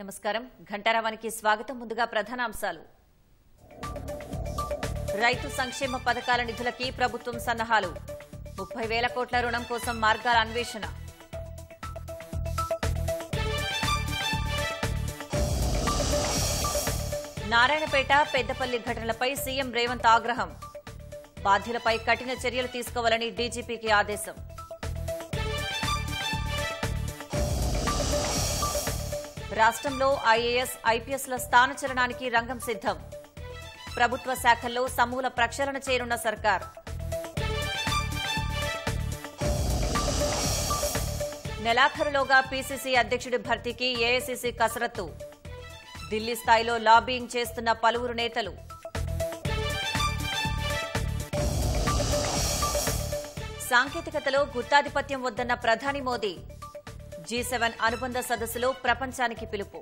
నమస్కారం ఘంటారావానికి స్వాగతం. ముందుగా ప్రధానాంశాలు. రైతు సంక్షేమ పథకాల నిధులకి ప్రభుత్వం సన్నాహాలు. 30,000 కోట్ల రుణం కోసం మార్గాల అన్వేషణ. నారాయణపేట పెద్దపల్లి ఘటనలపై సీఎం రేవంత్ ఆగ్రహం. బాధ్యులపై కఠిన చర్యలు తీసుకోవాలని డీజీపీకి ఆదేశం. రాష్ట్రంలో ఐఏఎస్, ఐపీఎస్ల స్థానచలనానికి రంగం సిద్దం. ప్రభుత్వ శాఖల్లో సమూల ప్రక్షాళన చేయనున్న సర్కార్. నెలాఖరులోగా పీసీసీ అధ్యక్షుడి భర్తీకి ఏఐసీసీ కసరత్తు. ఢిల్లీ స్థాయిలో లాబింగ్ చేస్తున్న పలువురు నేతలు. సాంకేతికతలో గుత్తాధిపత్యం వద్దన్న ప్రధాని మోదీ. G7 అనుబంధ సదస్సులో ప్రపంచానికి పిలుపు.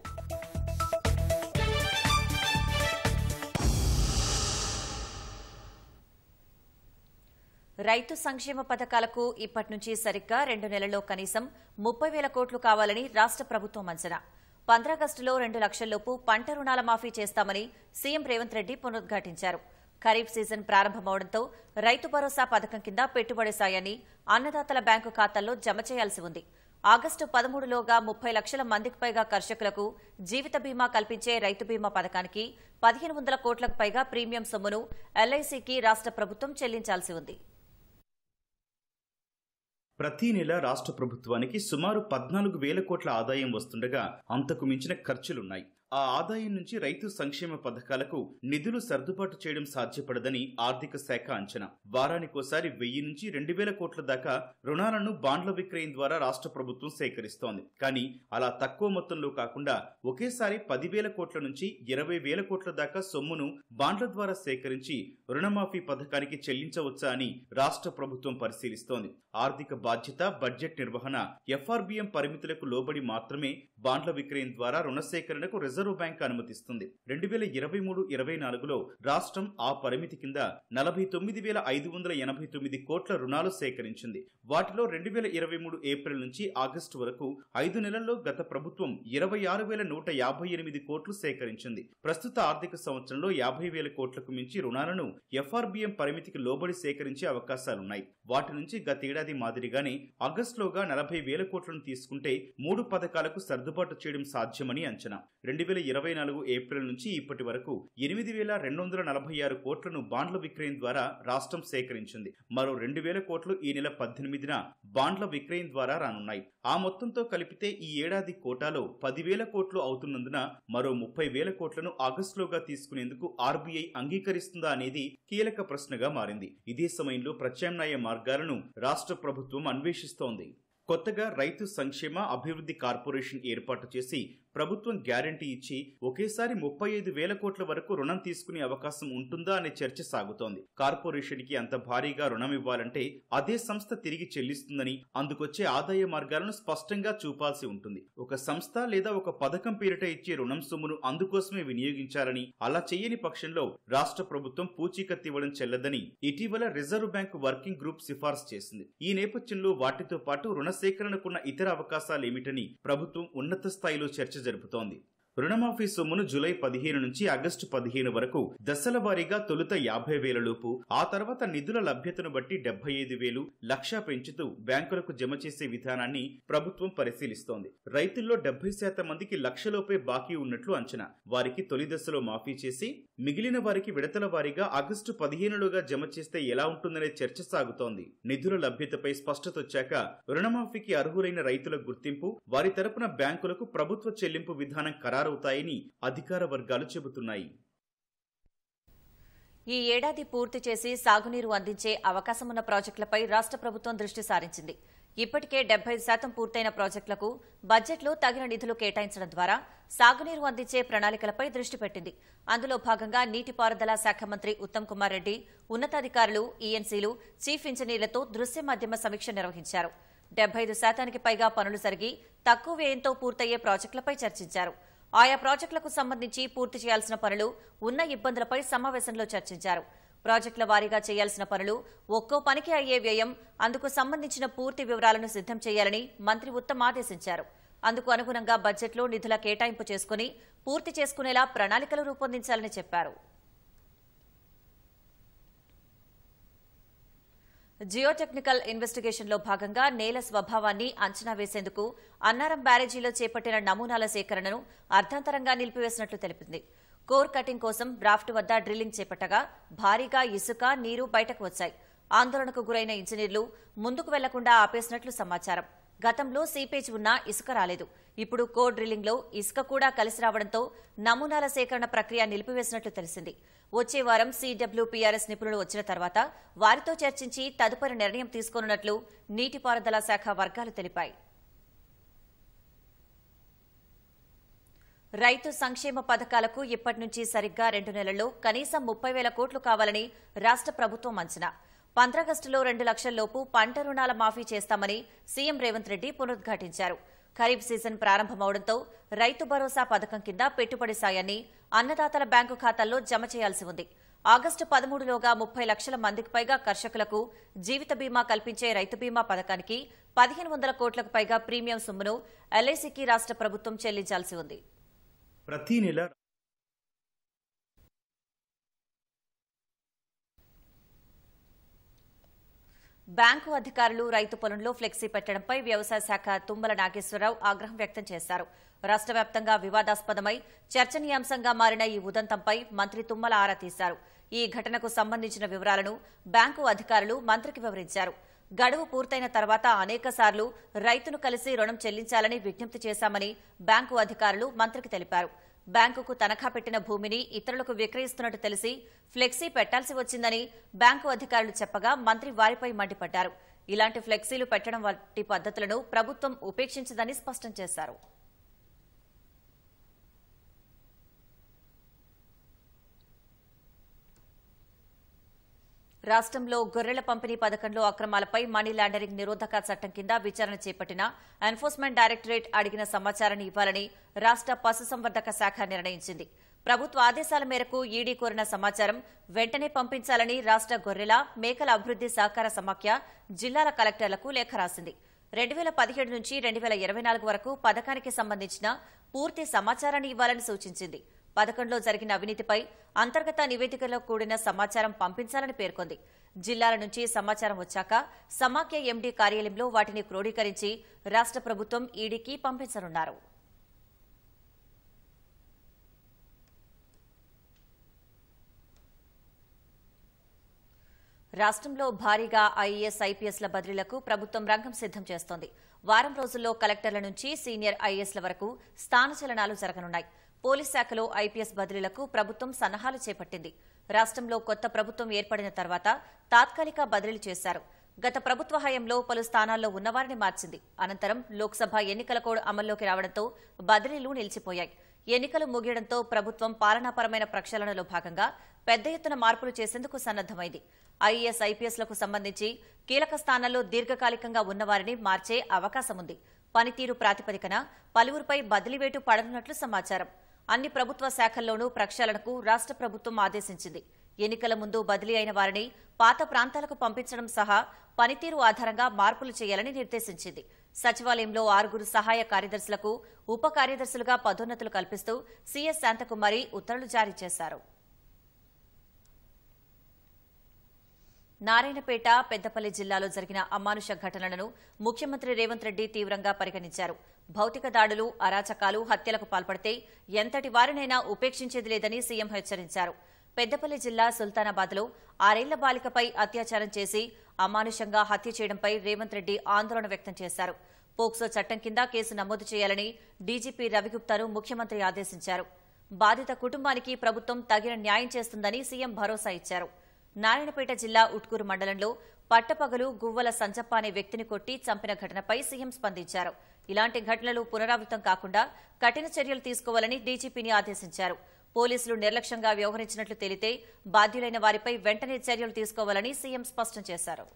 రైతు సంక్షేమ పథకాలకు ఇప్పటి నుంచి సరిగ్గా 2 నెలల్లో కనీసం 30,000 కోట్లు కావాలని రాష్ట్ర ప్రభుత్వం అంచనా. 15 ఆగస్టులో 2 లక్షల్లోపు పంట రుణాల మాఫీ చేస్తామని సీఎం రేవంత్ రెడ్డి పునరుద్ఘాటించారు. ఖరీఫ్ సీజన్ ప్రారంభమవడంతో రైతు భరోసా పథకం కింద పెట్టుబడి సాయాన్ని అన్నదాతల బ్యాంకు ఖాతాల్లో జమ చేయాల్సి ఉంది. ఆగస్టు 13లోగా 30 లక్షల మందికి పైగా కర్షకులకు జీవిత బీమా కల్పించే రైతు బీమా పథకానికి 1,500 కోట్లకు పైగా ప్రీమియం సొమ్మును ఎల్ఐసీకి రాష్ట్ర ప్రభుత్వం చెల్లించాల్సి ఉంది. ప్రతి నెల రాష్ట్ర ప్రభుత్వానికి సుమారు 14,000 కోట్ల ఆదాయం వస్తుండగా అంతకు మించిన ఖర్చులున్నాయి. ఆ ఆదాయం నుంచి రైతు సంక్షేమ పథకాలకు నిధులు సర్దుబాటు చేయడం సాధ్యపడదని ఆర్థిక శాఖ అంచనా. వారానికోసారి 1,000 నుంచి 2,000 కోట్ల దాకా రుణాలను బాండ్ల విక్రయం ద్వారా రాష్ట్ర ప్రభుత్వం సేకరిస్తోంది. కానీ అలా తక్కువ మొత్తంలో కాకుండా ఒకేసారి 10,000 కోట్ల నుంచి 20,000 కోట్ల దాకా సొమ్మును బాండ్ల ద్వారా సేకరించి రుణమాఫీ పథకానికి చెల్లించవచ్చా అని రాష్ట్ర ప్రభుత్వం పరిశీలిస్తోంది. ఆర్థిక బాధ్యత, బడ్జెట్ నిర్వహణ, ఎఫ్ఆర్బిఎం పరిమితులకు లోబడి మాత్రమే బాండ్ల విక్రయం ద్వారా రుణ సేకరణకు రిజర్వ్ బ్యాంక్ అనుమతిస్తుంది. 2023-24లో రాష్ట్రం ఆ పరిమితి కింద 49,589 కోట్ల రుణాలు సేకరించింది. వాటిలో 2023 ఏప్రిల్ నుంచి ఆగస్టు వరకు 5 నెలల్లో గత ప్రభుత్వం 26,158 కోట్లు సేకరించింది. ప్రస్తుత ఆర్థిక సంవత్సరంలో 50,000 కోట్లకు మించి రుణాలను ఎఫ్ఆర్బిఎం పరిమితికి లోబడి సేకరించే అవకాశాలున్నాయి. వాటి నుంచి గతేడాది మాదిరిగానే ఆగస్టులోగా 40,000 కోట్లను తీసుకుంటే 3 పథకాలకు సర్దుబాటు చేయడం సాధ్యమని అంచనా. 2024 ఏప్రిల్ నుంచి ఇప్పటి వరకు 8,246 కోట్లను బాండ్ల విక్రయం ద్వారా రాష్ట్రం సేకరించింది. మరో 2,000 కోట్లు ఈ నెల 18న బాండ్ల విక్రయం ద్వారా రానున్నాయి. ఆ మొత్తంతో కలిపితే ఈ ఏడాది కోటాలో 10,000 కోట్లు అవుతున్నందున మరో 30,000 కోట్లను ఆగస్టులోగా తీసుకునేందుకు ఆర్బీఐ అంగీకరిస్తుందా అనేది కీలక ప్రశ్నగా మారింది. ఇదే సమయంలో ప్రత్యామ్నాయ మార్గాలను రాష్ట్ర ప్రభుత్వం అన్వేషిస్తోంది. కొత్తగా రైతు సంక్షేమ అభివృద్ధి కార్పొరేషన్ ఏర్పాటు చేసి ప్రభుత్వం గ్యారంటీ ఇచ్చి ఒకేసారి 35,000 కోట్ల వరకు రుణం తీసుకునే అవకాశం ఉంటుందా అనే చర్చ సాగుతోంది. కార్పొరేషన్ కి అంత భారీగా రుణం ఇవ్వాలంటే అదే సంస్థ తిరిగి చెల్లిస్తుందని, అందుకొచ్చే ఆదాయ మార్గాలను స్పష్టంగా చూపాల్సి ఉంటుంది. ఒక సంస్థ లేదా ఒక పథకం పేరిట ఇచ్చే రుణం సొమ్మును అందుకోసమే వినియోగించాలని, అలా చేయని పక్షంలో రాష్ట్ర ప్రభుత్వం పూచీకత్తు ఇవ్వడం చెల్లదని ఇటీవల రిజర్వ్ బ్యాంక్ వర్కింగ్ గ్రూప్ సిఫార్సు చేసింది. ఈ నేపథ్యంలో వాటితో పాటు రుణ సేకరణకున్న ఇతర అవకాశాలేమిటని ప్రభుత్వం ఉన్నత స్థాయిలో చర్చ జరుపుతోంది. రుణమాఫీ సొమ్మును జూలై 15 నుంచి ఆగస్టు 15 వరకు దశల వారీగా తొలుత 50,000 లోపు, ఆ తర్వాత నిధుల లభ్యతను బట్టి 75,000, 1,00,000 పెంచుతూ బ్యాంకులకు జమ చేసే విధానాన్ని ప్రభుత్వం పరిశీలిస్తోంది. రైతుల్లో 70% మందికి 1,00,000 లోపే బాకీ ఉన్నట్లు అంచనా. వారికి తొలి దశలో మాఫీ చేసి మిగిలిన వారికి విడతల వారీగా ఆగస్టు 15లోగా జమ చేస్తే ఎలా ఉంటుందనే చర్చ సాగుతోంది. నిధుల లభ్యతపై స్పష్టత వచ్చాక రుణమాఫీకి అర్హులైన రైతుల గుర్తింపు, వారి తరపున బ్యాంకులకు ప్రభుత్వ చెల్లింపు విధానం ఖరారవుతాయని అధికార వర్గాలు చెబుతున్నాయి. ఈ ఏడాది పూర్తి చేసి సాగునీరు అందించే అవకాశమున్న ప్రాజెక్టులపై రాష్ట్ర ప్రభుత్వం దృష్టి సారించింది. ఇప్పటికే 75% పూర్తయిన ప్రాజెక్టులకు బడ్జెట్లో తగిన నిధులు కేటాయించడం ద్వారా సాగునీరు అందించే ప్రణాళికలపై దృష్టి పెట్టింది. అందులో భాగంగా నీటిపారుదల శాఖ మంత్రి ఉత్తమ్ కుమార్ రెడ్డి ఉన్నతాధికారులు, ఈఎన్సీలు, చీఫ్ ఇంజనీర్లతో దృశ్య మాధ్యమ సమీక్ష నిర్వహించారు. 75% పైగా పనులు జరిగి తక్కువ వ్యయంతో పూర్తయ్యే ప్రాజెక్టులపై చర్చించారు. ఆయా ప్రాజెక్టులకు సంబంధించి పూర్తి చేయాల్సిన పనులు, ఉన్న ఇబ్బందులపై సమావేశంలో చర్చించారు. ప్రాజెక్టుల వారీగా చేయాల్సిన పనులు, ఒక్కో పనికి అయ్యే వ్యయం, అందుకు సంబంధించిన పూర్తి వివరాలను సిద్ధం చేయాలని మంత్రి ఉత్తమ్ ఆదేశించారు. అందుకు అనుగుణంగా బడ్జెట్లో నిధుల కేటాయింపు చేసుకుని పూర్తి చేసుకునేలా ప్రణాళికలు రూపొందించాలని చెప్పారు. జియోటెక్నికల్ ఇన్వెస్టిగేషన్లో భాగంగా నేల స్వభావాన్ని అంచనా వేసేందుకు అన్నారం బ్యారేజీలో చేపట్టిన నమూనాల సేకరణను అర్ధాంతరంగా నిలిపివేసినట్లు తెలిపింది. కోర్ కటింగ్ కోసం డ్రాఫ్ట్ వద్ద డ్రిల్లింగ్ చేపట్టగా భారీగా ఇసుక, నీరు బయటకు వచ్చాయి. ఆందోళనకు గురైన ఇంజనీర్లు ముందుకు వెళ్లకుండా ఆపేసినట్లు సమాచారం. గతంలో సీపేజ్ ఉన్నా ఇసుక రాలేదు. ఇప్పుడు కోర్ డ్రిల్లింగ్ లో ఇసుక కూడా కలిసి రావడంతో నమూనాల సేకరణ ప్రక్రియ నిలిపివేసినట్లు తెలిసింది. వచ్చే వారం CWPRS నిపుణులు వచ్చిన తర్వాత వారితో చర్చించి తదుపరి నిర్ణయం తీసుకోనున్నట్లు నీటిపారుదల శాఖ వర్గాలు తెలిపాయి. రైతు సంక్షేమ పథకాలకు ఇప్పటి నుంచి సరిగ్గా 2 నెలల్లో కనీసం 30,000 కోట్లు కావాలని రాష్ట్ర ప్రభుత్వం అంచనా. 15 ఆగస్టులో 2 లక్షల లోపు పంట రుణాల మాఫీ చేస్తామని సీఎం రేవంత్ రెడ్డి పునరుద్ఘాటించారు. ఖరీఫ్ సీజన్ ప్రారంభమవడంతో రైతు భరోసా పథకం కింద పెట్టుబడి సాయాన్ని అన్నదాతల బ్యాంకు ఖాతాల్లో జమ చేయాల్సి ఉంది. ఆగస్టు 13లోగా 30 లక్షల మందికి పైగా కర్షకులకు జీవిత బీమా కల్పించే రైతు బీమా పథకానికి 1,500 కోట్లకు పైగా ప్రీమియం సొమ్మును LICకి రాష్ట్ర ప్రభుత్వం చెల్లించాల్సి ఉంది. ప్రతి నెల బ్యాంకు అధికారులు రైతు పొలంలో ఫ్లెక్సీ పెట్టడంపై వ్యవసాయ శాఖ తుమ్మల నాగేశ్వరరావు ఆగ్రహం వ్యక్తం చేశారు. రాష్ట్ర వ్యాప్తంగా వివాదాస్పదమై చర్చనీయాంశంగా మారిన ఈ ఉదంతంపై మంత్రి తుమ్మల ఆరా తీశారు. ఈ ఘటనకు సంబంధించిన వివరాలను బ్యాంకు అధికారులు మంత్రికి వివరించారు. గడువు పూర్తయిన తర్వాత అనేకసార్లు రైతును కలిసి రుణం చెల్లించాలని విజ్ఞప్తి చేశామని బ్యాంకు అధికారులు మంత్రికి తెలిపారు. బ్యాంకుకు తనఖా పెట్టిన భూమిని ఇతరులకు విక్రయిస్తున్నట్టు తెలిసి ఫ్లెక్సీ పెట్టాల్సి వచ్చిందని బ్యాంకు అధికారులు చెప్పగా మంత్రి వారిపై మండిపడ్డారు. ఇలాంటి ఫ్లెక్సీలు పెట్టడం వంటి పద్ధతులను ప్రభుత్వం ఉపేక్షించదని స్పష్టం చేశారు. రాష్ట్రంలో గొర్రెల పంపిణీ పథకంలో అక్రమాలపై మనీ లాండరింగ్ నిరోధక చట్టం కింద విచారణ చేపట్టిన ఎన్ఫోర్స్మెంట్ డైరెక్టరేట్ అడిగిన సమాచారాన్ని ఇవ్వాలని రాష్ట్ర పశుసంవర్ధక శాఖ నిర్ణయించింది. ప్రభుత్వ ఆదేశాల మేరకు ఈడీ కోరిన సమాచారం వెంటనే పంపించాలని రాష్ట్ర గొర్రెల, మేకల అభివృద్ది సహకార సమాఖ్య జిల్లాల కలెక్టర్లకు లేఖ రాసింది. 2017 నుంచి 2024 వరకు పథకానికి సంబంధించిన పూర్తి సమాచారాన్ని ఇవ్వాలని సూచించింది. పథకంలో జరిగిన అవినీతిపై అంతర్గత నివేదికలో కూడిన సమాచారం పంపించాలని పేర్కొంది. జిల్లాల నుంచి సమాచారం వచ్చాక సమాఖ్య ఎండీ కార్యాలయంలో వాటిని క్రోడీకరించి రాష్ట్ర ప్రభుత్వం ఈడీకి పంపించనున్నారు. రాష్ట్రంలో భారీగా ఐఏఎస్, ఐపీఎస్ల బదిలీలకు ప్రభుత్వం రంగం సిద్దం చేస్తోంది. వారం రోజుల్లో కలెక్టర్ల నుంచి సీనియర్ ఐఏఎస్ల వరకు స్థానచలనాలు జరగనున్నాయి. పోలీస్ శాఖలో ఐపీఎస్ బదిలీలకు ప్రభుత్వం సన్నాహాలు చేపట్టింది. రాష్ట్రంలో కొత్త ప్రభుత్వం ఏర్పడిన తర్వాత తాత్కాలిక బదిలీలు చేశారు. గత ప్రభుత్వ హయాంలో పలు స్థానాల్లో ఉన్నవారిని మార్చింది. అనంతరం లోక్సభ ఎన్నికల కోడ్ అమల్లోకి రావడంతో బదిలీలు నిలిచిపోయాయి. ఎన్నికలు ముగియడంతో ప్రభుత్వం పాలనాపరమైన ప్రక్షాళనలో భాగంగా పెద్ద ఎత్తున మార్పులు చేసేందుకు సన్నద్దమైంది. ఐఏఎస్, ఐపీఎస్లకు సంబంధించి కీలక స్థానాల్లో దీర్ఘకాలికంగా ఉన్నవారిని మార్చే అవకాశం ఉంది. పనితీరు ప్రాతిపదికన పలువురిపై బదిలీ వేటు పడనున్నట్లు సమాచారం. అన్ని ప్రభుత్వ శాఖల్లోనూ ప్రక్షాళనకు రాష్ట్ర ప్రభుత్వం ఆదేశించింది. ఎన్నికల ముందు బదిలీ అయిన వారిని పాత ప్రాంతాలకు పంపించడం సహా పనితీరు ఆధారంగా మార్పులు చేయాలని నిర్దేశించింది. సచివాలయంలో 6 సహాయ కార్యదర్శులకు ఉప కార్యదర్శులుగా పదోన్నతులు కల్పిస్తూ సీఎస్ శాంతకుమారి ఉత్తర్వులు జారీ చేశారు. నారాయణపేట, పెద్దపల్లి జిల్లాలో జరిగిన అమానుష ఘటనలను ముఖ్యమంత్రి రేవంత్ రెడ్డి తీవ్రంగా పరిగణించారు. భౌతిక దాడులు, అరాచకాలు, హత్యలకు పాల్పడితే ఎంతటి వారినైనా ఉపేక్షించేది లేదని సీఎం హెచ్చరించారు. పెద్దపల్లి జిల్లా సుల్తానాబాద్లో 6 ఏళ్ల బాలికపై అత్యాచారం చేసి అమానుషంగా హత్య చేయడంపై రేవంత్ రెడ్డి ఆందోళన వ్యక్తం చేశారు. పోక్సో చట్టం కింద కేసు నమోదు చేయాలని డీజీపీ రవిగుప్తాను ముఖ్యమంత్రి ఆదేశించారు. బాధిత కుటుంబానికి ప్రభుత్వం తగిన న్యాయం చేస్తుందని సీఎం భరోసా ఇచ్చారు. నారాయణపేట జిల్లా ఉట్కూరు మండలంలో పట్టపగలు గువ్వల సంజప్ప అనే వ్యక్తిని కొట్టి చంపిన ఘటనపై సీఎం స్పందించారు. ఇలాంటి ఘటనలు పునరావృతం కాకుండా కఠిన చర్యలు తీసుకోవాలని డీజీపీని ఆదేశించారు. పోలీసులు నిర్లక్ష్యంగా వ్యవహరించినట్లు తేలితే బాధ్యులైన వారిపై వెంటనే చర్యలు తీసుకోవాలని సీఎం స్పష్టం చేశారు.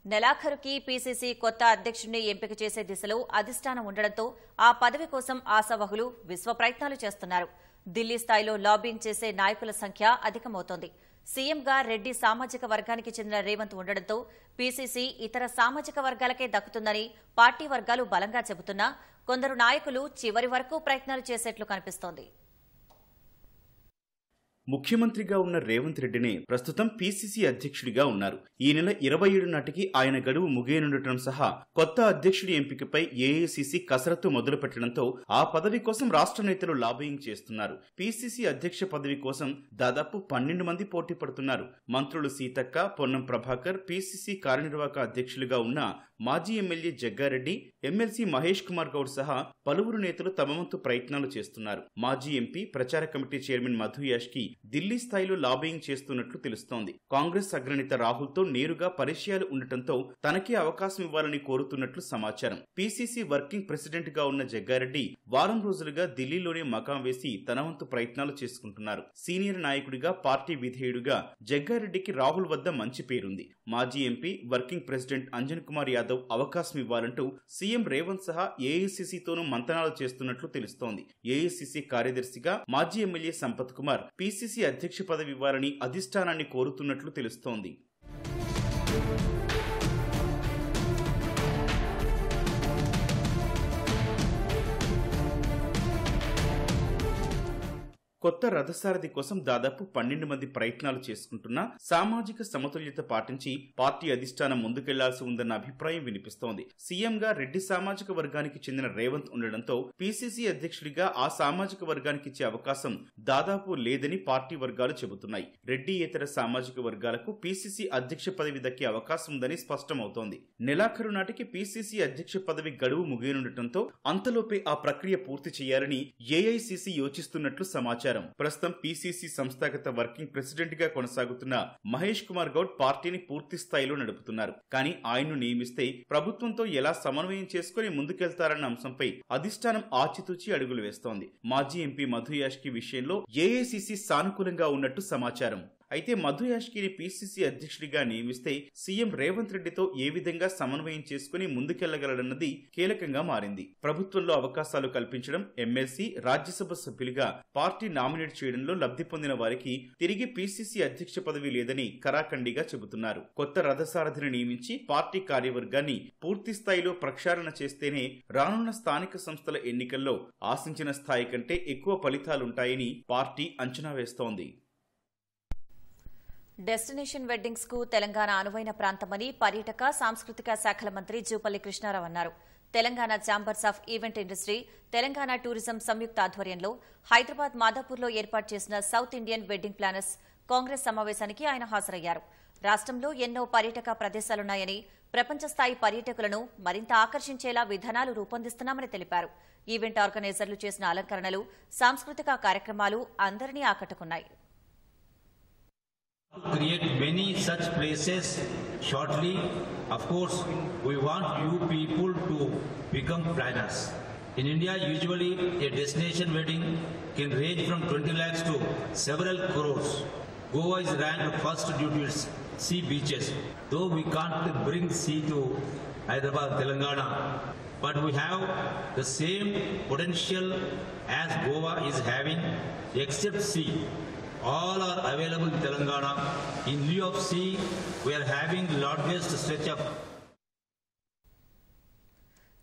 నెలాఖరుకి పీసీసీ కొత్త అధ్యక్షుడిని ఎంపిక చేసే దిశలో అధిష్టానం ఉండడంతో ఆ పదవి కోసం ఆశావహులు విశ్వ ప్రయత్నాలు చేస్తున్నారు. ఢిల్లీ స్థాయిలో లాబింగ్ చేసే నాయకుల సంఖ్య అధికమవుతోంది. సీఎంగా రెడ్డి సామాజిక వర్గానికి చెందిన రేవంత్ ఉండడంతో పీసీసీ ఇతర సామాజిక వర్గాలకే దక్కుతుందని పార్టీ వర్గాలు బలంగా చెబుతున్నా కొందరు నాయకులు చివరి వరకు ప్రయత్నాలు చేసేట్లు కనిపిస్తోంది. ముఖ్యమంత్రిగా ఉన్న రేవంత్ రెడ్డినే ప్రస్తుతం పీసీసీ అధ్యక్షుడిగా ఉన్నారు. ఈ నెల 27 నాటికి ఆయన గడువు ముగియనుండటం సహా కొత్త అధ్యక్షుడి ఎంపికపై ఏఐసీసీ కసరత్తు మొదలుపెట్టడంతో ఆ పదవి కోసం రాష్ట్ర నేతలు లాబియింగ్ చేస్తున్నారు. పీసీసీ అధ్యక్ష పదవి కోసం దాదాపు 12 మంది పోటీ పడుతున్నారు. మంత్రులు సీతక్క, పొన్నం ప్రభాకర్, పీసీసీ కార్యనిర్వాహక అధ్యక్షులుగా ఉన్న మాజీ ఎమ్మెల్యే జగ్గారెడ్డి, ఎమ్మెల్సీ మహేష్ కుమార్ గౌడ్ సహా పలువురు నేతలు తమ వంతు ప్రయత్నాలు చేస్తున్నారు. మాజీ ఎంపీ, ప్రచార కమిటీ చైర్మన్ మధు యాష్కి ఢిల్లీ స్థాయిలో లాబియింగ్ చేస్తున్నట్లు తెలుస్తోంది. కాంగ్రెస్ అగ్రనేత రాహుల్తో నేరుగా పరిచయాలు ఉండటంతో తనకే అవకాశం ఇవ్వాలని కోరుతున్నట్లు సమాచారం. పీసీసీ వర్కింగ్ ప్రెసిడెంట్ గా ఉన్న జగ్గారెడ్డి వారం రోజులుగా ఢిల్లీలోనే మకాం వేసి తన వంతు ప్రయత్నాలు చేసుకుంటున్నారు. సీనియర్ నాయకుడిగా, పార్టీ విధేయుడిగా జగ్గారెడ్డికి రాహుల్ వద్ద మంచి పేరుంది. మాజీ MP, working president Anjan Kumar Yadav అవకాశం ఇవ్వాలంటూ సీఎం రేవంత్ సహా ఏఐసీసీతోనూ మంతనాలు చేస్తున్నట్లు తెలుస్తోంది. ఏఐసీసీ కార్యదర్శిగా మాజీ ఎమ్మెల్యే సంపత్ కుమార్ పీసీసీ అధ్యక్ష పదవి ఇవ్వాలని అధిష్టానాన్ని కోరుతున్నట్లు తెలుస్తోంది. కొత్త రథసారథి కోసం దాదాపు 12 మంది ప్రయత్నాలు చేసుకుంటున్నా సామాజిక సమతుల్యత పాటించి పార్టీ అధిష్టానం ముందుకెళ్లాల్సి ఉందన్న అభిప్రాయం వినిపిస్తోంది. సీఎంగా రెడ్డి సామాజిక వర్గానికి చెందిన రేవంత్ ఉండడంతో పీసీసీ అధ్యక్షుడిగా ఆ సామాజిక వర్గానికి ఇచ్చే అవకాశం దాదాపు లేదని పార్టీ వర్గాలు చెబుతున్నాయి. రెడ్డి ఇతర సామాజిక వర్గాలకు పీసీసీ అధ్యక్ష పదవి దక్కే అవకాశం ఉందని స్పష్టమవుతోంది. నెలాఖరు నాటికి పీసీసీ అధ్యక్ష పదవి గడువు ముగియనుండటంతో అంతలోపే ఆ ప్రక్రియ పూర్తి చేయాలని ఏఐసీసీ యోచిస్తున్నట్లు సమాచారం. ప్రస్తుతం పీసీసీ సంస్థాగత వర్కింగ్ ప్రెసిడెంట్ గా కొనసాగుతున్న మహేష్ కుమార్ గౌడ్ పార్టీని పూర్తి స్థాయిలో నడుపుతున్నారు. కానీ ఆయన్ను నియమిస్తే ప్రభుత్వంతో ఎలా సమన్వయం చేసుకుని ముందుకెళ్తారన్న అంశంపై అధిష్టానం ఆచితూచి అడుగులు వేస్తోంది. మాజీ ఎంపీ మధు యాష్కి విషయంలో ఏఐసీసీ సానుకూలంగా ఉన్నట్టు సమాచారం. అయితే మధు యాష్కిని పీసీసీ అధ్యక్షుడిగా నియమిస్తే సీఎం రేవంత్ రెడ్డితో ఏ విధంగా సమన్వయం చేసుకుని ముందుకెళ్లగలడన్నది కీలకంగా మారింది. ప్రభుత్వంలో అవకాశాలు కల్పించడం, ఎమ్మెల్సీ, రాజ్యసభ సభ్యులుగా పార్టీ నామినేట్ చేయడంలో లబ్ధి పొందిన వారికి తిరిగి పీసీసీ అధ్యక్ష పదవి లేదని కరాఖండిగా చెబుతున్నారు. కొత్త రథసారథిని నియమించి పార్టీ కార్యవర్గాన్ని పూర్తి స్థాయిలో ప్రక్షాళన చేస్తేనే రానున్న స్థానిక సంస్థల ఎన్నికల్లో ఆశించిన స్థాయి కంటే ఎక్కువ ఫలితాలుంటాయని పార్టీ అంచనా వేస్తోంది. డెస్టినేషన్ వెడ్డింగ్స్ కు తెలంగాణ అనువైన ప్రాంతమని పర్యాటక, సాంస్కృతిక శాఖల మంత్రి జూపల్లి కృష్ణారావు అన్నారు. Telangana chambers of event industry, Telangana tourism సంయుక్త ఆధ్వర్యంలో హైదరాబాద్ మాదాపూర్లో ఏర్పాటు చేసిన south Indian wedding planners congress సమావేశానికి ఆయన హాజరయ్యారు. రాష్ట్రంలో ఎన్నో పర్యాటక ప్రదేశాలున్నాయని, ప్రపంచ స్థాయి పర్యాటకులను మరింత ఆకర్షించేలా విధానాలు రూపొందిస్తున్నామని తెలిపారు. ఈవెంట్ ఆర్గనైజర్లు చేసిన అలంకరణలు, సాంస్కృతిక కార్యక్రమాలు అందరినీ ఆకట్టుకున్నాయి. Create many such places shortly. Of course, we want you people to become planners. In India, usually a destination wedding can range from 20 lakhs to several crores. Goa is ranked first due to its sea beaches. Though we can't bring sea to Hyderabad, Telangana, but we have the same potential as Goa is having, except sea. All are available in Telangana. In lieu of sea, we are having the largest stretch of.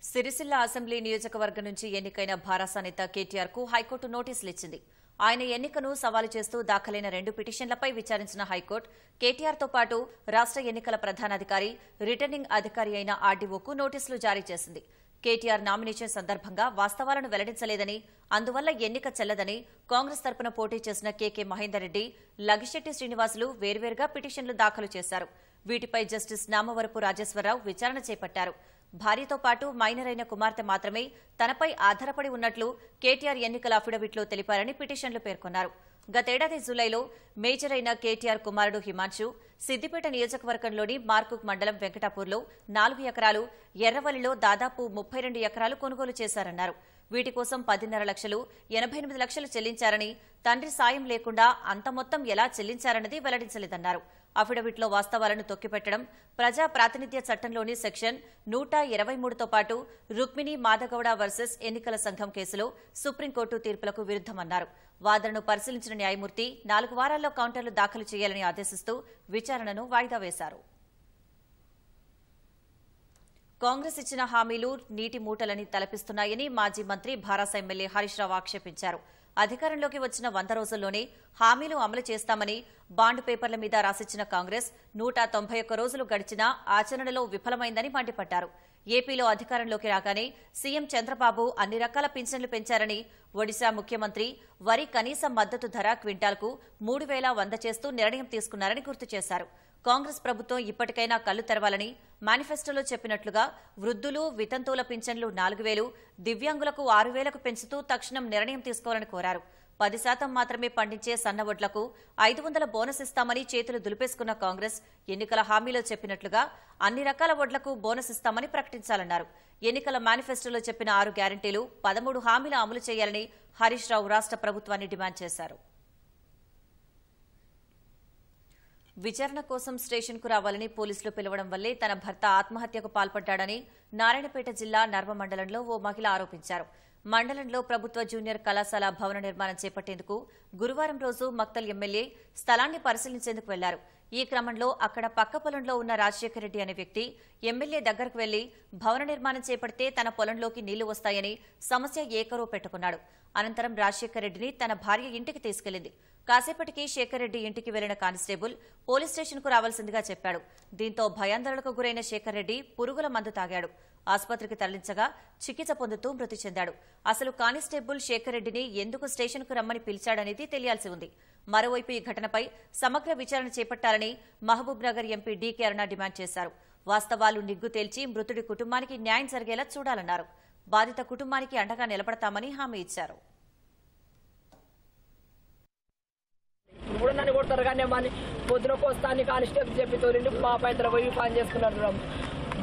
Sircilla assembly నియోజకవర్గం నుంచి ఎన్నికైన భారాస నేత కేటీఆర్ కు high court నోటీసులు ఇచ్చింది. ఆయన ఎన్నికను సవాలు చేస్తూ దాఖలైన 2 పిటిషన్లపై విచారించిన హైకోర్టు కేటీఆర్ తో పాటు రాష్ట్ర ఎన్నికల ప్రధానాధికారి, రిటర్నింగ్ అధికారి అయిన ఆర్డీఓకు నోటీసులు జారీ చేసింది. కేటీఆర్ నామినేషన్ సందర్భంగా వాస్తవాలను వెల్లడించలేదని, అందువల్ల ఎన్నిక చెల్లదని కాంగ్రెస్ తరపున పోటీ చేసిన కేకే మహేందర్ రెడ్డి, లగిశెట్టి శ్రీనివాసులు వేర్వేరుగా పిటిషన్లు దాఖలు చేశారు. వీటిపై జస్టిస్ నామవరపు రాజేశ్వరరావు విచారణ చేపట్టారు. భార్యతో పాటు మైనర్ అయిన కుమార్తె మాత్రమే తనపై ఆధారపడి ఉన్నట్లు కేటీఆర్ ఎన్నికల అఫిడవిట్లో తెలిపారని పిటిషన్లు పేర్కొన్నారు. గతేడాది జూలైలో మేజర్ అయిన కేటీఆర్ కుమారుడు హిమాంశు సిద్దిపేట నియోజకవర్గంలోని మార్కుక్ మండలం వెంకటాపూర్లో 4 ఎకరాలు, ఎర్రవల్లిలో దాదాపు 32 ఎకరాలు కొనుగోలు చేశారన్నారు. వీటి కోసం 10.5 లక్షలు, 88 లక్షలు చెల్లించారని, తండ్రి సాయం లేకుండా అంత మొత్తం ఎలా చెల్లించారన్నది వెల్లడించలేదన్నారు. అఫిడవిట్లో వాస్తవాలను తొక్కిపెట్టడం, ప్రజా ప్రాతినిధ్య చట్టంలోని సెక్షన్ 123తో పాటు రుక్మిణి మాదగౌడ వర్సెస్ ఎన్నికల సంఘం కేసులో సుప్రీంకోర్టు తీర్పులకు విరుద్దమన్నారు. వాదనను పరిశీలించిన న్యాయమూర్తి 4 వారాల్లో కౌంటర్లు దాఖలు చేయాలని ఆదేశిస్తూ విచారణను వాయిదా వేశారు. కాంగ్రెస్ ఇచ్చిన హామీలు నీటి మూటలని తలపిస్తున్నాయని మాజీ మంత్రి భారాస ఎమ్మెల్యే హరీష్ రావు ఆక్షేపించారు. అధికారంలోకి వచ్చిన 100 రోజుల్లోనే హామీలు అమలు చేస్తామని బాండ్ పేపర్ల మీద రాసిచ్చిన కాంగ్రెస్ 191 రోజులు గడిచినా ఆచరణలో విఫలమైందని మండిపడ్డారు. ఏపీలో అధికారంలోకి రాగానే సీఎం చంద్రబాబు అన్ని రకాల పింఛన్లు పెంచారని, ఒడిశా ముఖ్యమంత్రి వరి కనీస మద్దతు ధర క్వింటాల్కు 3,100 చేస్తూ నిర్ణయం తీసుకున్నారని గుర్తు చేశారు. కాంగ్రెస్ ప్రభుత్వం ఇప్పటికైనా కళ్లు తెరవాలని మేనిఫెస్టోలో చెప్పినట్లుగా వృద్ధులు, వితంతువుల పింఛన్లు 4,000, దివ్యాంగులకు 6,000కు పెంచుతూ తక్షణం నిర్ణయం తీసుకోవాలని కోరారు. 10% మాత్రమే పండించే సన్నవడ్లకు 500 బోనస్ ఇస్తామని చేతులు దులిపేసుకున్న కాంగ్రెస్ ఎన్నికల హామీలో చెప్పినట్లుగా అన్ని రకాల వడ్లకు బోనస్ ఇస్తామని ప్రకటించాలన్నారు. ఎన్నికల మేనిఫెస్టోలో చెప్పిన 6 గ్యారంటీలు, 13 హామీలు అమలు చేయాలని హరీష్ రావు రాష్ట్ర ప్రభుత్వాన్ని డిమాండ్ చేశారు. విచారణ కోసం స్టేషన్కు రావాలని పోలీసులు పిలవడం వల్లే తన భర్త ఆత్మహత్యకు పాల్పడ్డాడని నారాయణపేట జిల్లా నర్వ మండలంలో ఓ మహిళ ఆరోపించారు. మండలంలో ప్రభుత్వ జూనియర్ కళాశాల భవన నిర్మాణం చేపట్టేందుకు గురువారం రోజు మక్తల్ ఎమ్మెల్యే స్థలాన్ని పరిశీలించేందుకు వెళ్లారు. ఈ క్రమంలో అక్కడ పక్క పొలంలో ఉన్న రాజశేఖర రెడ్డి అనే వ్యక్తి ఎమ్మెల్యే దగ్గరకు వెళ్లి భవన నిర్మాణం చేపడితే తన పొలంలోకి నీళ్లు వస్తాయని సమస్య ఏకరో పెట్టుకున్నాడు. అనంతరం రాజశేఖర రెడ్డిని తన భార్య ఇంటికి తీసుకెళ్లింది. కాసేపటికి శేఖర్ రెడ్డి ఇంటికి వెళ్లిన కానిస్టేబుల్ పోలీస్ స్టేషన్కు రావాల్సిందిగా చెప్పాడు. దీంతో భయాందోళనకు గురైన శేఖర్ రెడ్డి పురుగుల మందు తాగాడు. ఆసుపత్రికి తరలించగా చికిత్స పొందుతూ మృతి చెందాడు. అసలు కానిస్టేబుల్ శేఖర్ రెడ్డిని ఎందుకు స్టేషన్కు రమ్మని పిలిచాడనేది తెలియాల్సి ఉంది. మరోవైపు ఈ ఘటనపై సమగ్ర విచారణ చేపట్టాలని మహబూబ్ నగర్ ఎంపీ డీకే అరుణ డిమాండ్ చేశారు. వాస్తవాలు నిగ్గు తేల్చి మృతుడి కుటుంబానికి న్యాయం జరిగేలా చూడాలన్నారు. బాధిత కుటుంబానికి అండగా నిలబడతామని హామీ ఇచ్చారు. ఇప్పుడు నన్ను కొడతారు కానీ మళ్ళీ పొద్దునకు వస్తాను కానిస్టేబుల్ చెప్పి తోలిండి పాప ఇద్దరు పోయి పని చేసుకున్నారు.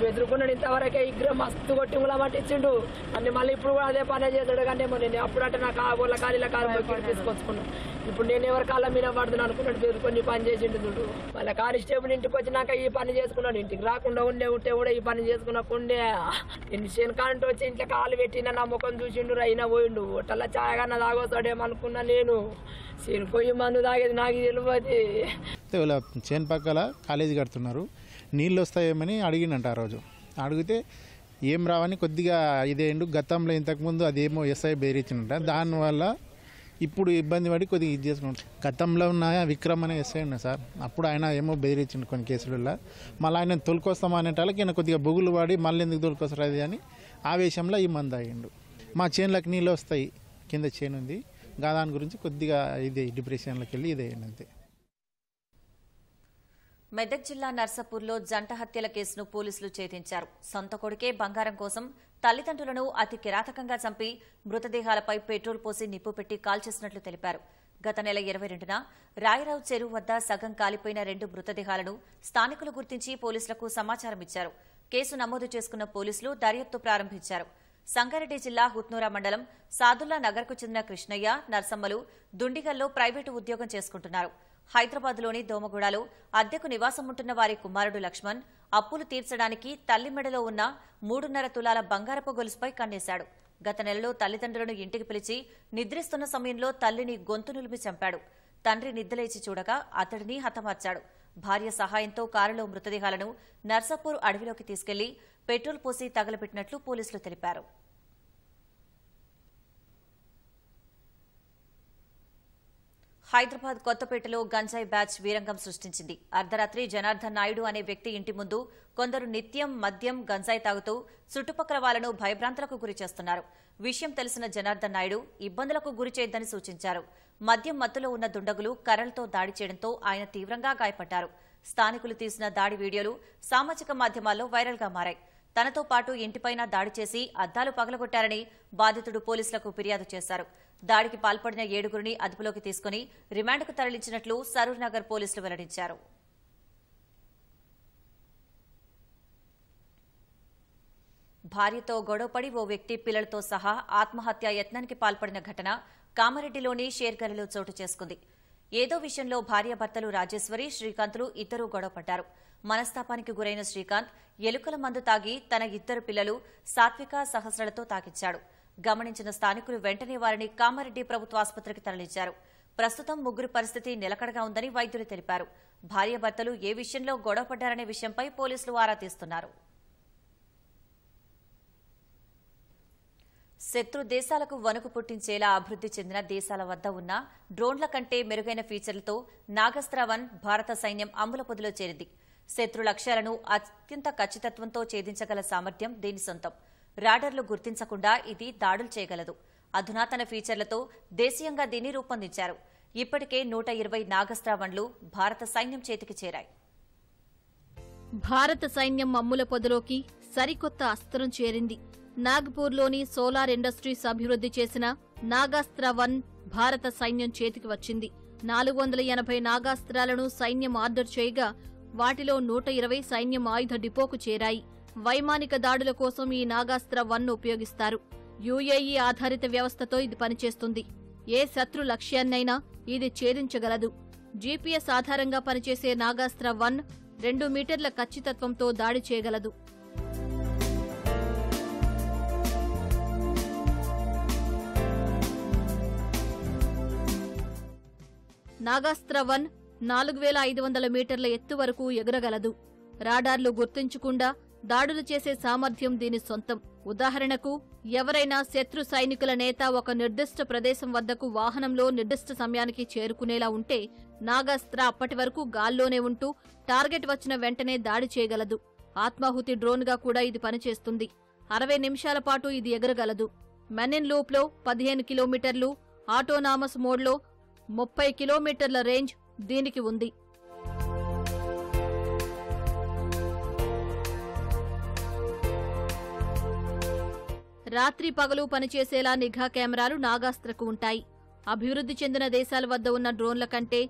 బెదురుకున్నాడు ఇంతవరకే ఇగ్ర మస్తు కొట్టి ములమాట ఇచ్చిండు అన్ని మళ్ళీ ఇప్పుడు కూడా అదే పనే చేశాడు. కానీ నేను అప్పుడంటే నాకు ఆ ఊళ్ళ ఖాళీల కాలం తీసుకొచ్చుకున్నాను. ఇప్పుడు నేను ఎవరి కాలం మీద పడుతున్నాను అనుకున్నాడు. బెదురుకొని పని చేసిండు చూడు. మళ్ళీ కానిస్టేబుల్ ఇంటికి వచ్చినాక ఈ పని చేసుకున్నాడు. ఇంటికి రాకుండా ఉంటే కూడా ఈ పని చేసుకున్నాకుండే శనకాంటి వచ్చి ఇంట్లో కాలు పెట్టిన నా ముఖం చూసిండు. అయినా పోయిండు. హోటల్లో ఛాయగా తాగొస్తాడేమనుకున్నా నేను పోయి మందు తాగేది నాకు తెలియదు. చేను పక్కల కాలేజీ కడుతున్నారు, నీళ్ళు వస్తాయేమని అడిగినంట. ఆ రోజు అడిగితే ఏం రావని కొద్దిగా ఇదేండు. గతంలో ఇంతకుముందు అదేమో ఎస్ఐ బెదిరించినట. దానివల్ల ఇప్పుడు ఇబ్బంది పడి కొద్దిగా ఇది చేసుకుంటాం. గతంలో ఉన్న విక్రమ్ అనే ఎస్ఐ ఉన్నా సార్, అప్పుడు ఆయన ఏమో బెదిరించిండు కొన్ని కేసులలో. మళ్ళీ ఆయన తొలికొస్తామనేటాళ్ళకి ఈయన కొద్దిగా బొగులు పడి మళ్ళీ ఎందుకు తొలికొస్తారు అది అని ఆవేశంలో ఈ మంది తాగిండు. మా చేనులకు నీళ్ళు వస్తాయి, కింద చేను ఉంది, దాని గురించి కొద్దిగా ఇదే డిప్రెషన్లోకి వెళ్ళి ఇదే అంతే. మెదక్ జిల్లా నర్సాపూర్లో జంట హత్యల కేసును పోలీసులు ఛేదించారు. సొంత కొడుకే బంగారం కోసం తల్లిదండ్రులను అతి కిరాతకంగా చంపి మృతదేహాలపై పెట్రోల్ పోసి నిప్పు పెట్టి కాల్చేసినట్లు తెలిపారు. గత నెల 22న రాయరావు చెరువు వద్ద సగం కాలిపోయిన 2 మృతదేహాలను స్థానికులు గుర్తించి పోలీసులకు సమాచారం ఇచ్చారు. కేసు నమోదు చేసుకున్న పోలీసులు దర్యాప్తు ప్రారంభించారు. సంగారెడ్డి జిల్లా హుత్నూరా మండలం సాదుల్లా నగర్కు చెందిన కృష్ణయ్య, నర్సమ్మలు దుండిగల్లో ప్రైవేటు ఉద్యోగం చేసుకుంటున్నారు. హైదరాబాద్లోని దోమగూడలో అద్దెకు నివాసం ఉంటున్న వారి కుమారుడు లక్ష్మణ్ అప్పులు తీర్చడానికి తల్లి మెడలో ఉన్న 3.5 తులాల బంగారపు గొలుసుపై కన్నేశాడు. గత నెలలో తల్లిదండ్రులను ఇంటికి పిలిచి నిద్రిస్తున్న సమయంలో తల్లిని గొంతు నులిమి చంపాడు. తండ్రి నిద్రలేచి చూడగా అతడిని హతమార్చాడు. భార్య సహాయంతో కారులో మృతదేహాలను నర్సాపూర్ అడవిలోకి తీసుకెళ్లి పెట్రోల్ పోసి తగలబెట్టినట్లు పోలీసులు తెలిపారు. హైదరాబాద్ కొత్తపేటలో గంజాయి బ్యాచ్ వీరంగం సృష్టించింది. అర్ధరాత్రి జనార్దన్ నాయుడు అనే వ్యక్తి ఇంటి ముందు కొందరు నిత్యం మద్యం, గంజాయి తాగుతూ చుట్టుపక్కల వాళ్లను భయభ్రాంతులకు గురి చేస్తున్నారు. విషయం తెలిసిన జనార్దన్ నాయుడు ఇబ్బందులకు గురి చేయొద్దని సూచించారు. మద్యం మత్తులో ఉన్న దుండగులు కర్రలతో దాడి చేయడంతో ఆయన తీవ్రంగా గాయపడ్డారు. స్థానికులు తీసిన దాడి వీడియోలు సామాజిక మాధ్యమాల్లో వైరల్గా మారాయి. తనతో పాటు ఇంటిపైన దాడి చేసి అద్దాలు పగలగొట్టారని బాధితుడు పోలీసులకు ఫిర్యాదు చేశారు. దాడికి పాల్పడిన 7గురిని అదుపులోకి తీసుకుని రిమాండ్కు తరలించినట్లు సరూర్ నగర్ పోలీసులు వెల్లడించారు. భార్యతో గొడవపడి ఓ వ్యక్తి పిల్లలతో సహా ఆత్మహత్యా యత్నానికి పాల్పడిన ఘటన కామారెడ్డిలోని షేర్గలిలో చోటు చేసుకుంది. ఏదో విషయంలో భార్యాభర్తలు రాజేశ్వరి, శ్రీకాంత్లు ఇద్దరూ గొడవపడ్డారు. మనస్తాపానికి గురైన శ్రీకాంత్ ఎలుకల మందు తాగి తన 2 పిల్లలు సాత్విక, సహస్రలతో తాకిచ్చాడు. గమనించిన స్థానికులు వెంటనే వారిని కామారెడ్డి ప్రభుత్వ ఆసుపత్రికి తరలించారు. ప్రస్తుతం ముగ్గురి పరిస్థితి నిలకడగా ఉందని వైద్యులు తెలిపారు. భార్యాభర్తలు ఏ విషయంలో గొడవపడ్డారనే విషయంపై పోలీసులు ఆరా తీస్తున్నారు. శత్రు దేశాలకు వణుకు పుట్టించేలా అభివృద్ధి చెందిన దేశాల వద్ద ఉన్న డ్రోన్ల కంటే మెరుగైన ఫీచర్లతో నాగస్త్ర-1 భారత సైన్యం అమ్ముల పొదిలో చేరింది. శత్రు లక్ష్యాలను అత్యంత ఖచ్చితత్వంతో ఛేదించగల సామర్థ్యం దీని సొంతం. రాడర్లు గుర్తించకుండా ఇది దాడులు చేయగలదు. అధునాతన ఫీచర్లతో దేశీయంగా దీన్ని రూపొందించారు. ఇప్పటికే 120 నాగస్త్ర-1లు భారత సైన్యం చేతికి చేరాయి. భారత సైన్యం అమ్ముల పొదలోకి సరికొత్త అస్త్రం చేరింది. నాగ్పూర్లోని సోలార్ ఇండస్ట్రీస్ అభివృద్ధి చేసిన నాగాస్త్ర-1 భారత సైన్యం చేతికి వచ్చింది. 480 నాగాస్త్రాలను సైన్యం ఆర్డర్ చేయగా వాటిలో 120 సైన్యం ఆయుధ డిపోకు చేరాయి. వైమానిక దాడుల కోసం ఈ నాగాస్త్ర-1 ఉపయోగిస్తారు. యుఏఈ ఆధారిత వ్యవస్థతో ఇది పనిచేస్తుంది. ఏ శత్రు లక్ష్యాన్నైనా ఇది ఛేదించగలదు. జీపీఎస్ ఆధారంగా పనిచేసే నాగాస్త్ర-1 2 మీటర్ల ఖచ్చితత్వంతో దాడి చేయగలదు. నాగాస్త్ర-1 4500 మీటర్ల ఎత్తు వరకు ఎగురగలదు. రాడార్లు గుర్తించకుండా దాడులు చేసే సామర్థ్యం దీని సొంతం. ఉదాహరణకు, ఎవరైనా శత్రు సైనికుల నేత ఒక నిర్దిష్ట ప్రదేశం వద్దకు వాహనంలో నిర్దిష్ట సమయానికి చేరుకునేలా ఉంటే నాగాస్త్ర అప్పటి వరకు గాల్లోనే ఉంటూ టార్గెట్ వచ్చిన వెంటనే దాడి చేయగలదు. ఆత్మాహుతి డ్రోన్గా కూడా ఇది పనిచేస్తుంది. 60 నిమిషాల పాటు ఇది ఎగరగలదు. మెన్ ఇన్ లూప్లో 15 కిలోమీటర్లు, ఆటోనామస్ మోడ్లో 30 కిలోమీటర్ల రేంజ్ దీనికి ఉంది. రాత్రి పగలు పనిచేసేలా నిఘా కెమెరాలు నాగాస్త్రకు ఉంటాయి. అభివృద్ధి చెందిన దేశాల వద్ద ఉన్న డ్రోన్ల కంటే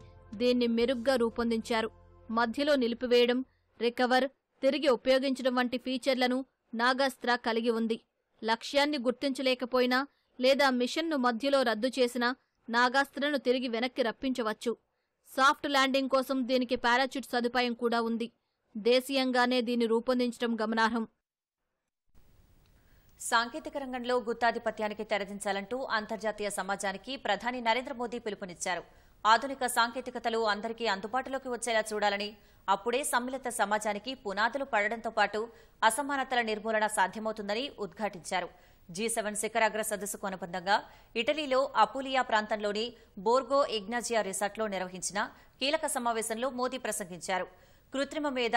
దీన్ని మెరుగ్గా రూపొందించారు. మధ్యలో నిలిపివేయడం, రికవర్, తిరిగి ఉపయోగించడం వంటి ఫీచర్లను నాగాస్త్ర కలిగి ఉంది. లక్ష్యాన్ని గుర్తించలేకపోయినా లేదా మిషన్ను మధ్యలో రద్దు చేసినా నాగాస్త్రను తిరిగి వెనక్కి రప్పించవచ్చు. సాఫ్ట్ ల్యాండింగ్ కోసం దీనికి పారాచూట్ సదుపాయం కూడా ఉంది. దేశీయంగానే దీన్ని రూపొందించడం గమనార్హం. సాంకేతిక రంగంలో గుత్తాధిపత్యానికి తెరదించాలంటూ అంతర్జాతీయ సమాజానికి ప్రధాని నరేంద్ర మోదీ పిలుపునిచ్చారు. ఆధునిక సాంకేతికతలు అందరికీ అందుబాటులోకి వచ్చేలా చూడాలని, అప్పుడే సమ్మిళిత సమాజానికి పునాదులు పడడంతో పాటు అసమానతల నిర్మూలన సాధ్యమవుతుందని ఉద్ఘాటించారు. G7 శిఖరాగ్ర సదస్సుకు అనుబంధంగా ఇటలీలో అపులియా ప్రాంతంలోని బోర్గో ఇగ్నాజియా రిసార్ట్లో నిర్వహించిన కీలక సమావేశంలో మోదీ ప్రసంగించారు. కృత్రిమ మేధ,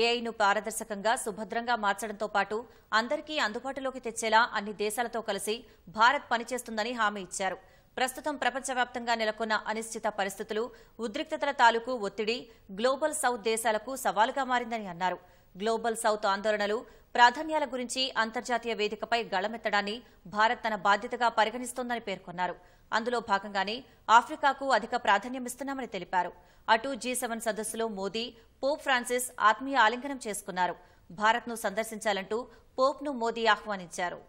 ఏఐను పారదర్శకంగా, సుభద్రంగా మార్చడంతో పాటు అందరికీ అందుబాటులోకి తెచ్చేలా అన్ని దేశాలతో కలిసి భారత్ పనిచేస్తుందని హామీ ఇచ్చారు. ప్రస్తుతం ప్రపంచవ్యాప్తంగా నెలకొన్న అనిశ్చిత పరిస్థితులు, ఉద్రిక్తతల తాలూకు ఒత్తిడి గ్లోబల్ సౌత్ దేశాలకు సవాలుగా మారిందని అన్నారు. గ్లోబల్ సౌత్ ఆందోళనలు, ప్రాధాన్యాల గురించి అంతర్జాతీయ వేదికపై గళమెత్తడాన్ని భారత్ తన బాధ్యతగా పరిగణిస్తోందని పేర్కొన్నారు. అందులో భాగంగానే ఆఫ్రికాకు అధిక ప్రాధాన్యమిస్తున్నామని తెలిపారు. అటు G7 సదస్సులో మోదీ, పోప్ ఫ్రాన్సిస్ ఆత్మీయ ఆలింగనం చేసుకున్నారు. భారత్ను సందర్శించాలంటూ పోప్ను మోదీ ఆహ్వానించారు.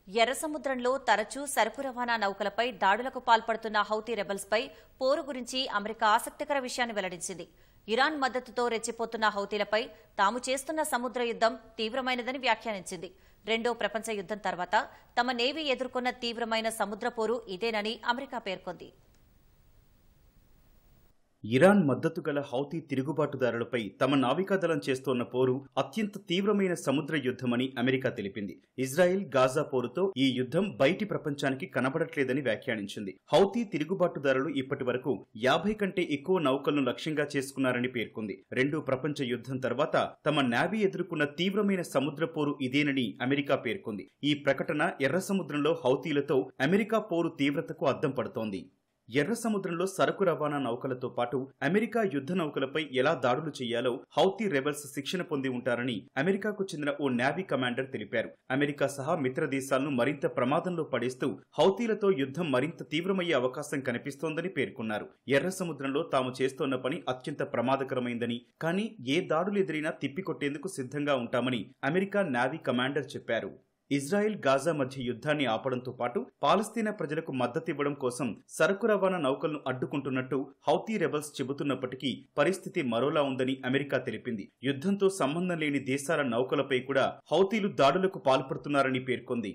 ఎర్ర సముద్రంలో తరచూ సరుకు రవాణా నౌకలపై దాడులకు పాల్పడుతున్న హౌతీ రెబల్స్పై పోరు గురించి అమెరికా ఆసక్తికర విషయాన్ని వెల్లడించింది. ఇరాన్ మద్దతుతో రెచ్చిపోతున్న హౌతీలపై తాము చేస్తున్న సముద్ర యుద్ధం తీవ్రమైనదని వ్యాఖ్యానించింది. రెండో ప్రపంచ యుద్ధం తర్వాత తమ నేవీ ఎదుర్కొన్న తీవ్రమైన సముద్ర పోరు ఇదేనని అమెరికా పేర్కొంది. ఇరాన్ మద్దతు గల హౌతీ తిరుగుబాటుదారులపై తమ నావికాదళం చేస్తోన్న పోరు అత్యంత తీవ్రమైన సముద్ర యుద్ధమని అమెరికా తెలిపింది. ఇజ్రాయెల్ గాజా పోరుతో ఈ యుద్ధం బయటి ప్రపంచానికి కనబడట్లేదని వ్యాఖ్యానించింది. హౌతీ తిరుగుబాటుదారులు ఇప్పటి వరకు 50 కంటే ఎక్కువ నౌకలను లక్ష్యంగా చేసుకున్నారని పేర్కొంది. రెండో ప్రపంచ యుద్ధం తర్వాత తమ నేవీ ఎదుర్కొన్న తీవ్రమైన సముద్ర పోరు ఇదేనని అమెరికా పేర్కొంది. ఈ ప్రకటన ఎర్ర సముద్రంలో హౌతీలతో అమెరికా పోరు తీవ్రతకు అద్దం పడుతోంది. ఎర్ర సముద్రంలో సరుకు రవాణా నౌకలతో పాటు అమెరికా యుద్ధ నౌకలపై ఎలా దాడులు చేయాలో హౌతీ రెబల్స్ శిక్షణ పొంది ఉంటారని అమెరికాకు చెందిన ఓ నేవీ కమాండర్ తెలిపారు. అమెరికా సహా మిత్ర దేశాలను మరింత ప్రమాదంలో పడేస్తూ హౌతీలతో యుద్ధం మరింత తీవ్రమయ్యే అవకాశం కనిపిస్తోందని పేర్కొన్నారు. ఎర్ర సముద్రంలో తాము చేస్తోన్న పని అత్యంత ప్రమాదకరమైందని, కానీ ఏ దాడులు ఎదురైనా తిప్పికొట్టేందుకు సిద్ధంగా ఉంటామని అమెరికా నేవీ కమాండర్ చెప్పారు. ఇజ్రాయెల్ గాజా మధ్య యుద్ధాన్ని ఆపడంతో పాటు పాలస్తీనా ప్రజలకు మద్దతివ్వడం కోసం సరుకు రవాణా నౌకలను అడ్డుకుంటున్నట్టు హౌతీ రెబల్స్ చెబుతున్నప్పటికీ పరిస్థితి మరోలా ఉందని అమెరికా తెలిపింది. యుద్ధంతో సంబంధం లేని దేశాల నౌకలపై కూడా హౌతీలు దాడులకు పాల్పడుతున్నారని పేర్కొంది.